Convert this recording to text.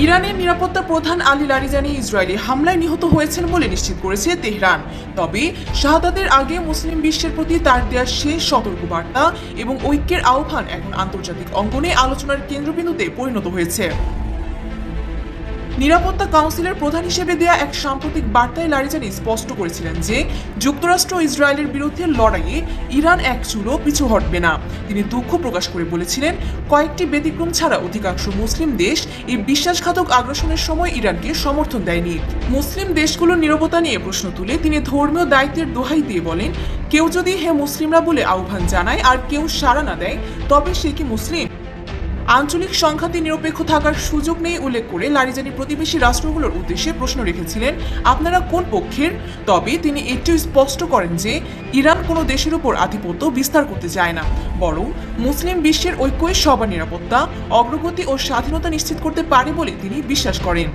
ইরানের নিরাপত্তা প্রধান আলী লারিজানি ইসরায়েলি হামলায় নিহত হয়েছেন বলে নিশ্চিত করেছে তেহরান। তবে শাহাদাতের আগে মুসলিম বিশ্বের প্রতি তার দেওয়া শেষ সতর্কবার্তা এবং ঐক্যের আহ্বান এখন আন্তর্জাতিক অঙ্গনে আলোচনার কেন্দ্রবিন্দুতে পরিণত হয়েছে। নিরাপত্তা কাউন্সিলের প্রধান হিসেবে দেয়া এক সাম্প্রতিক বার্তায় লারিজানি স্পষ্ট করেছিলেন যে যুক্তরাষ্ট্র ও ইসরায়েলের বিরুদ্ধে লড়াইয়ে ইরান এক চুলও পিছু হটবে না। তিনি দুঃখ প্রকাশ করে বলেছিলেন, কয়েকটি ব্যতিক্রম ছাড়া অধিকাংশ মুসলিম দেশ এই বিশ্বাসঘাতক আগ্রাসনের সময় ইরানকে সমর্থন দেয়নি। মুসলিম দেশগুলোর নীরবতা নিয়ে প্রশ্ন তুলে তিনি ধর্মীয় দায়িত্বের দোহাই দিয়ে বলেন, কেউ যদি হে মুসলিমরা বলে আহ্বান জানায় আর কেউ সাড়া না দেয়, তবে সে কি মুসলিম? আঞ্চলিক সংঘাতে নিরপেক্ষ থাকার সুযোগ নেই উল্লেখ করে লারিজানি প্রতিবেশী রাষ্ট্রগুলোর উদ্দেশ্যে প্রশ্ন রেখেছিলেন, আপনারা কোন পক্ষের? তবে তিনি এটিও স্পষ্ট করেন যে ইরান কোনো দেশের উপর আধিপত্য বিস্তার করতে চায় না, বরং মুসলিম বিশ্বের ঐক্যই সবার নিরাপত্তা, অগ্রগতি ও স্বাধীনতা নিশ্চিত করতে পারে বলে তিনি বিশ্বাস করেন।